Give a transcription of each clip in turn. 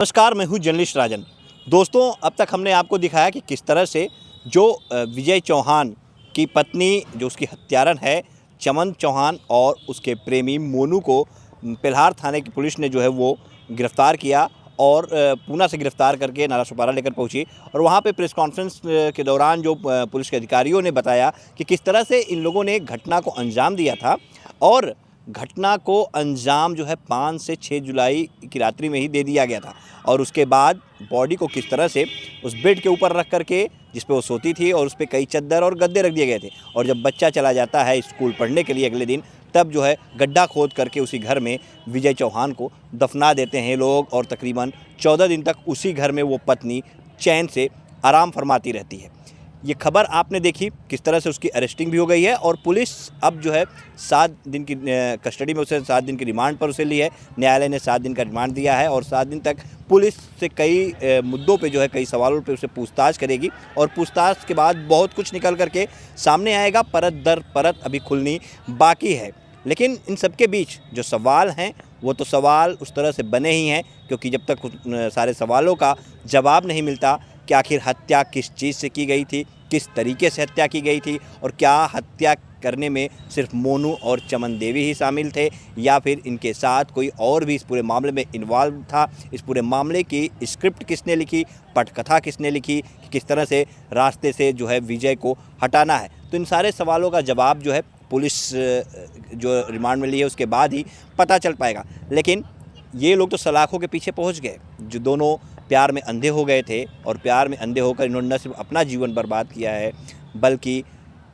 नमस्कार, मैं हूं जर्नलिस्ट राजन। दोस्तों, अब तक हमने आपको दिखाया कि किस तरह से जो विजय चौहान की पत्नी, जो उसकी हत्यारन है चमन चौहान, और उसके प्रेमी मोनू को पेल्हार थाने की पुलिस ने जो है वो गिरफ़्तार किया और पूना से गिरफ़्तार करके नालासोपारा लेकर पहुंची। और वहां पे प्रेस कॉन्फ्रेंस के दौरान जो पुलिस के अधिकारियों ने बताया कि किस तरह से इन लोगों ने घटना को अंजाम दिया था, और घटना को अंजाम जो है 5 से 6 जुलाई की रात्रि में ही दे दिया गया था। और उसके बाद बॉडी को किस तरह से उस बेड के ऊपर रख करके, जिस पे वो सोती थी, और उस पे कई चद्दर और गद्दे रख दिए गए थे। और जब बच्चा चला जाता है स्कूल पढ़ने के लिए अगले दिन, तब जो है गड्ढा खोद करके उसी घर में विजय चौहान को दफना देते हैं लोग। और तकरीबन 14 दिन तक उसी घर में वो पत्नी चैन से आराम फरमाती रहती है। ये खबर आपने देखी, किस तरह से उसकी अरेस्टिंग भी हो गई है, और पुलिस अब जो है 7 दिन की कस्टडी में उसे 7 दिन की रिमांड पर उसे ली है। न्यायालय ने 7 दिन का रिमांड दिया है, और 7 दिन तक पुलिस से कई मुद्दों पे जो है, कई सवालों पे उसे पूछताछ करेगी। और पूछताछ के बाद बहुत कुछ निकल करके सामने आएगा। परत दर परत अभी खुलनी बाकी है। लेकिन इन सब के बीच जो सवाल हैं, वो तो सवाल उस तरह से बने ही हैं, क्योंकि जब तक सारे सवालों का जवाब नहीं मिलता कि आखिर हत्या किस चीज़ से की गई थी, किस तरीके से हत्या की गई थी, और क्या हत्या करने में सिर्फ मोनू और चमन देवी ही शामिल थे, या फिर इनके साथ कोई और भी इस पूरे मामले में इन्वॉल्व था। इस पूरे मामले की स्क्रिप्ट किसने लिखी, पटकथा किसने लिखी, किस तरह से रास्ते से जो है विजय को हटाना है। तो इन सारे सवालों का जवाब जो है पुलिस जो रिमांड में ली है उसके बाद ही पता चल पाएगा। लेकिन ये लोग तो सलाखों के पीछे पहुंच गए। जो दोनों प्यार में अंधे हो गए थे, और प्यार में अंधे होकर इन्होंने न सिर्फ अपना जीवन बर्बाद किया है, बल्कि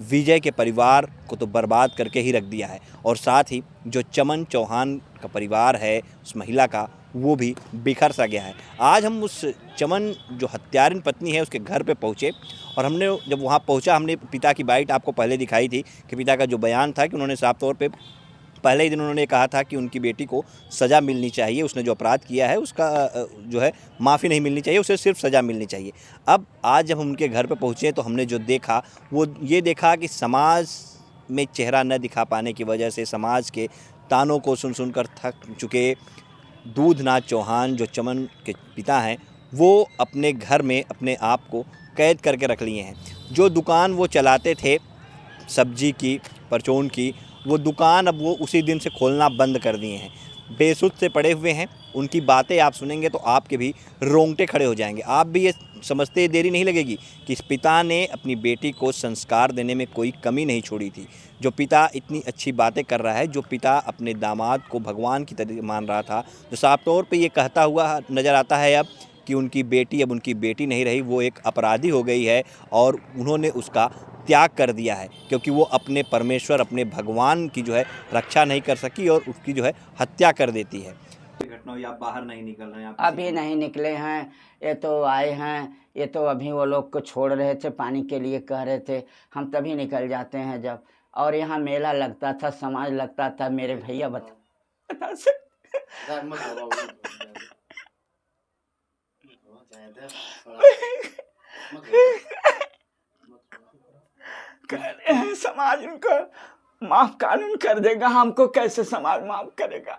विजय के परिवार को तो बर्बाद करके ही रख दिया है। और साथ ही जो चमन चौहान का परिवार है, उस महिला का, वो भी बिखर सा गया है। आज हम उस चमन जो हत्यारिन पत्नी है उसके घर पे पहुँचे, और हमने जब वहाँ पहुँचा, हमने पिता की बाइट आपको पहले दिखाई थी कि पिता का जो बयान था कि उन्होंने साफ तौर पे पहले ही दिन उन्होंने कहा था कि उनकी बेटी को सज़ा मिलनी चाहिए। उसने जो अपराध किया है उसका जो है माफ़ी नहीं मिलनी चाहिए, उसे सिर्फ सज़ा मिलनी चाहिए। अब आज जब हम उनके घर पे पहुँचे तो हमने जो देखा वो ये देखा कि समाज में चेहरा न दिखा पाने की वजह से, समाज के तानों को सुन कर थक चुके दूधनाथ चौहान, जो चमन के पिता हैं, वो अपने घर में अपने आप को कैद करके रख लिए हैं। जो दुकान वो चलाते थे सब्जी की, परचून की, वो दुकान अब वो उसी दिन से खोलना बंद कर दिए हैं। बेसुध से पड़े हुए हैं। उनकी बातें आप सुनेंगे तो आपके भी रोंगटे खड़े हो जाएंगे। आप भी ये समझते देरी नहीं लगेगी कि इस पिता ने अपनी बेटी को संस्कार देने में कोई कमी नहीं छोड़ी थी। जो पिता इतनी अच्छी बातें कर रहा है, जो पिता अपने दामाद को भगवान की तरह मान रहा था, जो साफ तौर पे ये कहता हुआ नज़र आता है अब कि उनकी बेटी अब उनकी बेटी नहीं रही, वो एक अपराधी हो गई है, और उन्होंने उसका त्याग कर दिया है, क्योंकि वो अपने परमेश्वर, अपने भगवान की जो है रक्षा नहीं कर सकी और उसकी जो है हत्या कर देती है। घटना हुई, आप बाहर नहीं निकल रहे हैं? अभी नहीं निकले हैं। ये तो आए हैं, ये तो अभी वो लोग को छोड़ रहे थे, पानी के लिए कह रहे थे। हम तभी निकल जाते हैं जब। और यहाँ मेला लगता था, समाज लगता था। मेरे भैया बता से कह रहे हैं समाज उनको माफ कानून कर देगा, हमको कैसे समाज माफ करेगा।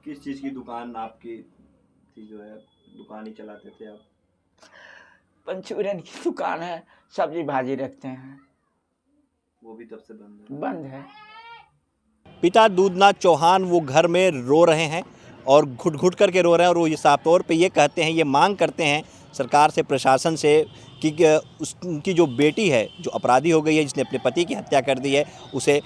किस चीज़ की दुकान आपकी थी, जो है दुकान ही चलाते थे आप? पंचूरियन की दुकान है, सब्जी भाजी रखते हैं। वो भी तब से बंद है। पिता दूधनाथ चौहान वो घर में रो रहे हैं, और घुट घुट करके रो रहे हैं, और वो ये साफ तौर पे ये कहते हैं, ये मांग करते हैं सरकार से, प्रशासन से, कि उनकी जो बेटी है, जो अपराधी हो गई है, जिसने अपने पति की हत्या कर दी है, उसे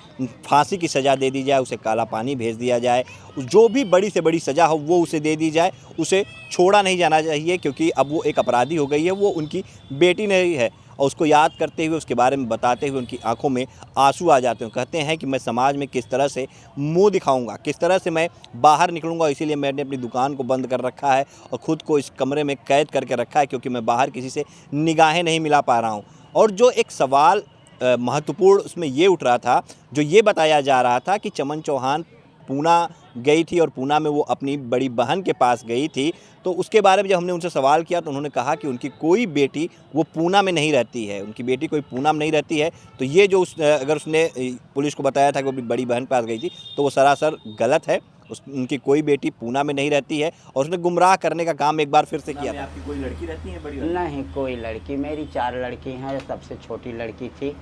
फांसी की सज़ा दे दी जाए, उसे काला पानी भेज दिया जाए, जो भी बड़ी से बड़ी सज़ा हो वो उसे दे दी जाए। उसे छोड़ा नहीं जाना चाहिए, क्योंकि अब वो एक अपराधी हो गई है, वो उनकी बेटी नहीं है। और उसको याद करते हुए, उसके बारे में बताते हुए उनकी आंखों में आंसू आ जाते हैं। कहते हैं कि मैं समाज में किस तरह से मुंह दिखाऊंगा, किस तरह से मैं बाहर निकलूंगा, इसीलिए मैंने अपनी दुकान को बंद कर रखा है और ख़ुद को इस कमरे में कैद करके रखा है, क्योंकि मैं बाहर किसी से निगाहें नहीं मिला पा रहा हूँ। और जो एक सवाल महत्वपूर्ण उसमें ये उठ रहा था, जो ये बताया जा रहा था कि चमन चौहान पूना गई थी, और पूना में वो अपनी बड़ी बहन के पास गई थी। तो उसके बारे में जब हमने उनसे सवाल किया तो उन्होंने कहा कि उनकी कोई बेटी वो पूना में नहीं रहती है, उनकी बेटी कोई पूना में नहीं रहती है। तो ये जो अगर उसने पुलिस को बताया था कि वो अपनी बड़ी बहन के पास गई थी, तो वो सरासर गलत है। उनकी कोई बेटी पूना में नहीं रहती है और उसने गुमराह करने का काम एक बार फिर से किया था। आपकी कोई लड़की रहती है बड़ी वाली? नहीं, कोई लड़की, मेरी 4 लड़की हैं। सबसे छोटी लड़की थी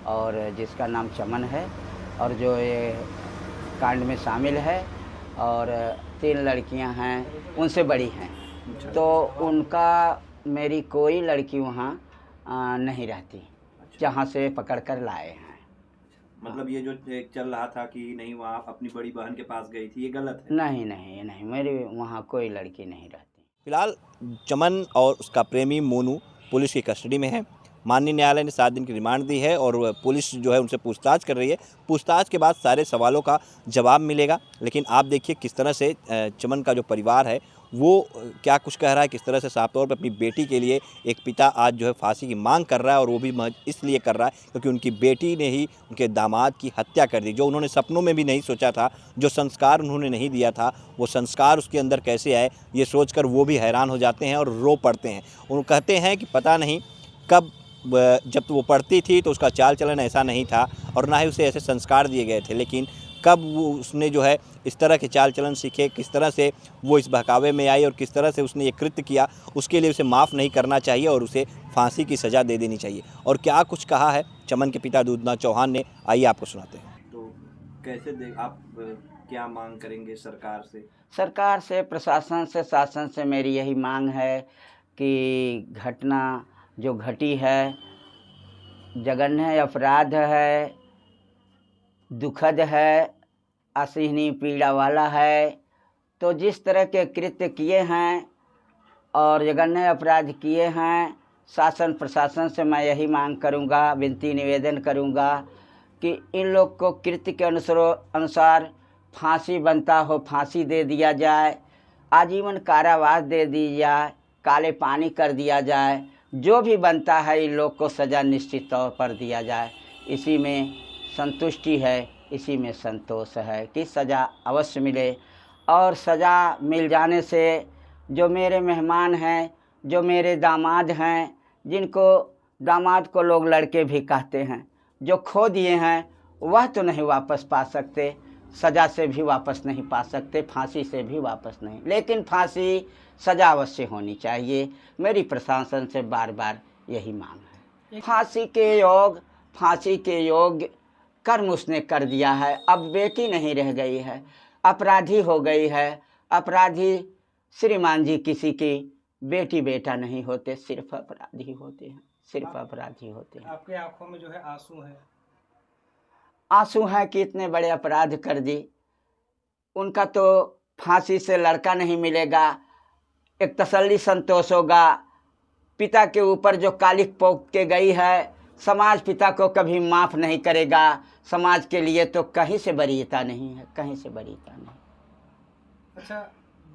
और जिसका नाम चमन है, और जो ये कांड में शामिल है, और 3 लड़कियां हैं, उनसे बड़ी हैं। तो उनका, मेरी कोई लड़की वहाँ नहीं रहती, जहाँ से पकड़ कर लाए हैं। मतलब ये जो एक चल रहा था कि नहीं वहाँ अपनी बड़ी बहन के पास गई थी, ये गलत है? नहीं नहीं नहीं, मेरी वहाँ कोई लड़की नहीं रहती। फिलहाल चमन और उसका प्रेमी मोनू पुलिस की कस्टडी में है। माननीय न्यायालय ने 7 दिन की रिमांड दी है और पुलिस जो है उनसे पूछताछ कर रही है। पूछताछ के बाद सारे सवालों का जवाब मिलेगा। लेकिन आप देखिए किस तरह से चमन का जो परिवार है वो क्या कुछ कह रहा है, किस तरह से साफ तौर पर अपनी बेटी के लिए एक पिता आज जो है फांसी की मांग कर रहा है, और वो भी महज इसलिए कर रहा है क्योंकि उनकी बेटी ने ही उनके दामाद की हत्या कर दी। जो उन्होंने सपनों में भी नहीं सोचा था, जो संस्कार उन्होंने नहीं दिया था, वो संस्कार उसके अंदर कैसे आए, ये सोचकर वो भी हैरान हो जाते हैं और रो पड़ते हैं। वो कहते हैं कि पता नहीं कब, जब वो पढ़ती थी तो उसका चाल चलन ऐसा नहीं था और ना ही उसे ऐसे संस्कार दिए गए थे, लेकिन कब वो उसने जो है इस तरह के चाल चलन सीखे, किस तरह से वो इस बहकावे में आई और किस तरह से उसने ये कृत्य किया, उसके लिए उसे माफ़ नहीं करना चाहिए और उसे फांसी की सज़ा दे देनी चाहिए। और क्या कुछ कहा है चमन के पिता दूधनाथ चौहान ने, आइए आपको सुनाते हैं। तो कैसे आप क्या मांग करेंगे सरकार से? सरकार से, प्रशासन से, शासन से मेरी यही मांग है कि घटना जो घटी है जघन्य अपराध है, दुखद है, असहनीय पीड़ा वाला है। तो जिस तरह के कृत्य किए हैं और जघन्य अपराध किए हैं, शासन प्रशासन से मैं यही मांग करूंगा, विनती निवेदन करूंगा कि इन लोग को कृत्य के अनुसार फांसी बनता हो, फांसी दे दिया जाए, आजीवन कारावास दे दी जाए, काले पानी कर दिया जाए, जो भी बनता है इन लोग को सज़ा निश्चित तौर पर दिया जाए। इसी में संतुष्टि है, इसी में संतोष है कि सज़ा अवश्य मिले। और सज़ा मिल जाने से जो मेरे मेहमान हैं, जो मेरे दामाद हैं, जिनको दामाद को लोग लड़के भी कहते हैं, जो खो दिए हैं वह तो नहीं वापस पा सकते, सज़ा से भी वापस नहीं पा सकते, फांसी से भी वापस नहीं, लेकिन फांसी सज़ा अवश्य होनी चाहिए। मेरी प्रशासन से बार बार यही मांग है। फांसी के योग्य कर्म उसने कर दिया है। अब बेटी नहीं रह गई है, अपराधी हो गई है। अपराधी श्रीमान जी किसी की बेटी बेटा नहीं होते, सिर्फ अपराधी होते हैं, सिर्फ अपराधी होते हैं। आपके आंखों में जो है आंसू है? आंसू हैं कि इतने बड़े अपराध कर दी। उनका तो फांसी से लड़का नहीं मिलेगा, एक तसल्ली संतोष होगा। पिता के ऊपर जो कालिक पोत के गई है, समाज पिता को कभी माफ़ नहीं करेगा। समाज के लिए तो कहीं से वरीयता नहीं है, कहीं से वरीयता नहीं। अच्छा,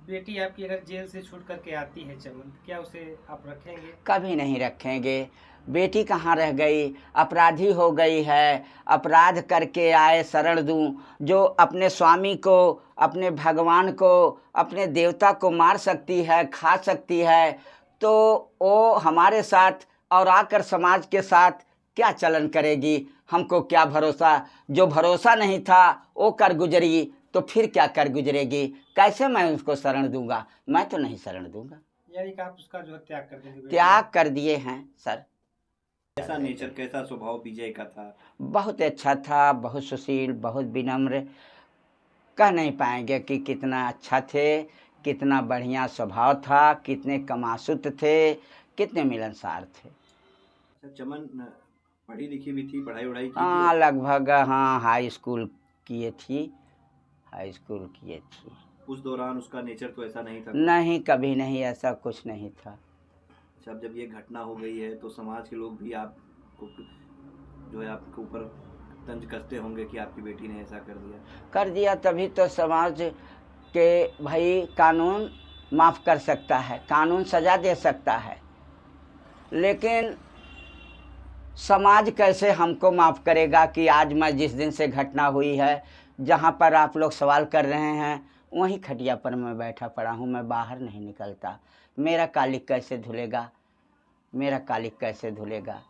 बेटी आपकी अगर जेल से छूट करके आती है चमन, क्या उसे आप रखेंगे? कभी नहीं रखेंगे। बेटी कहाँ रह गई, अपराधी हो गई है। अपराध करके आए शरण दूं, जो अपने स्वामी को, अपने भगवान को, अपने देवता को मार सकती है, खा सकती है, तो वो हमारे साथ और आकर समाज के साथ क्या चलन करेगी? हमको क्या भरोसा? जो भरोसा नहीं था वो कर गुजरी, तो फिर क्या कर गुजरेगी? कैसे मैं उसको शरण दूंगा? मैं तो नहीं शरण दूंगा। यानी कि आप उसका जो है त्याग कर देंगे? त्याग कर दिए हैं सर। कैसा नेचर, कैसा स्वभाव विजय का था? बहुत अच्छा था, बहुत सुशील, बहुत विनम्र। कह नहीं पाएंगे कि कितना अच्छा थे, कितना बढ़िया स्वभाव था, कितने कमासुत थे, कितने मिलनसार थे। अच्छा, चमन पढ़ी लिखी भी थी, पढ़ाई वढ़ाई की हाँ, थी? लगभग हाँ, हाई स्कूल किए थी, हाई स्कूल किए थी। उस दौरान उसका नेचर तो ऐसा नहीं था? नहीं, कभी नहीं, ऐसा कुछ नहीं था। अच्छा, अब जब ये घटना हो गई है तो समाज के लोग भी आपको जो है आपके ऊपर तंज कसते होंगे कि आपकी बेटी ने ऐसा कर दिया। तभी तो समाज के भाई कानून माफ़ कर सकता है, कानून सज़ा दे सकता है, लेकिन समाज कैसे हमको माफ़ करेगा कि आज मैं जिस दिन से घटना हुई है, जहाँ पर आप लोग सवाल कर रहे हैं, वहीं खटिया पर मैं बैठा पड़ा हूँ, मैं बाहर नहीं निकलता। मेरा कालिक कैसे धुलेगा? मेरा कालिक कैसे धुलेगा?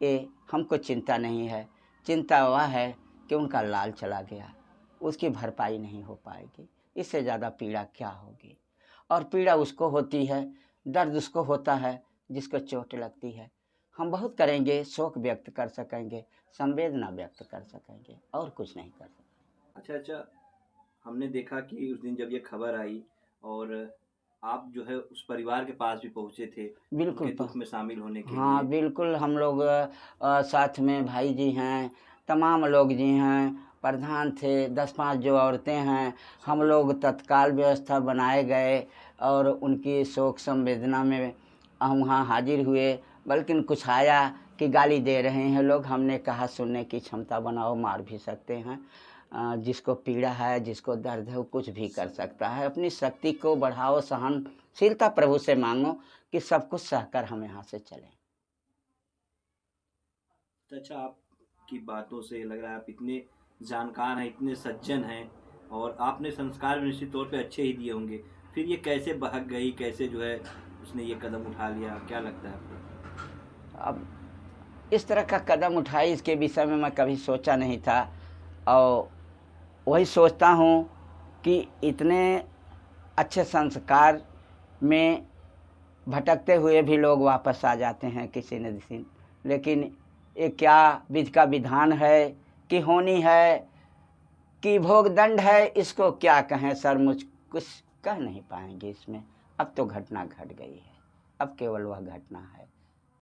ये हमको चिंता नहीं है। चिंता वह है कि उनका लाल चला गया, उसकी भरपाई नहीं हो पाएगी। इससे ज़्यादा पीड़ा क्या होगी। और पीड़ा उसको होती है, दर्द उसको होता है जिसको चोट लगती है। हम बहुत करेंगे, शोक व्यक्त कर सकेंगे, संवेदना व्यक्त कर सकेंगे, और कुछ नहीं कर सकेंगे। अच्छा, हमने देखा कि उस दिन जब ये खबर आई और आप जो है उस परिवार के पास भी पहुँचे थे, बिल्कुल उनके दुःख में शामिल होने के हाँ, लिए। बिल्कुल हम लोग साथ में भाई जी हैं, तमाम लोग जी हैं, प्रधान थे, 10-5 जो औरतें हैं, हम लोग तत्काल व्यवस्था बनाए गए और उनकी शोक संवेदना में हम वहाँ हाजिर हुए। बल्कि कुछ आया कि गाली दे रहे हैं लोग, हमने कहा सुनने की क्षमता बनाओ, मार भी सकते हैं। जिसको पीड़ा है, जिसको दर्द है, वो कुछ भी कर सकता है। अपनी शक्ति को बढ़ाओ, सहनशीलता प्रभु से मांगो कि सब कुछ सहकर हम यहाँ से चलें। तो अच्छा, आपकी बातों से लग रहा है आप इतने जानकार हैं, इतने सज्जन हैं और आपने संस्कार भी निश्चित तौर पे अच्छे ही दिए होंगे। फिर ये कैसे बहक गई, कैसे जो है उसने ये कदम उठा लिया, क्या लगता है आपको? अब इस तरह का कदम उठाई, इसके विषय में मैं कभी सोचा नहीं था। और वही सोचता हूँ कि इतने अच्छे संस्कार में भटकते हुए भी लोग वापस आ जाते हैं किसी न किसी। लेकिन ये क्या विधि का विधान है कि होनी है कि भोग दंड है, इसको क्या कहें सर, मुझ कुछ कह नहीं पाएंगे इसमें। अब तो घटना घट गई है, अब केवल वह घटना है।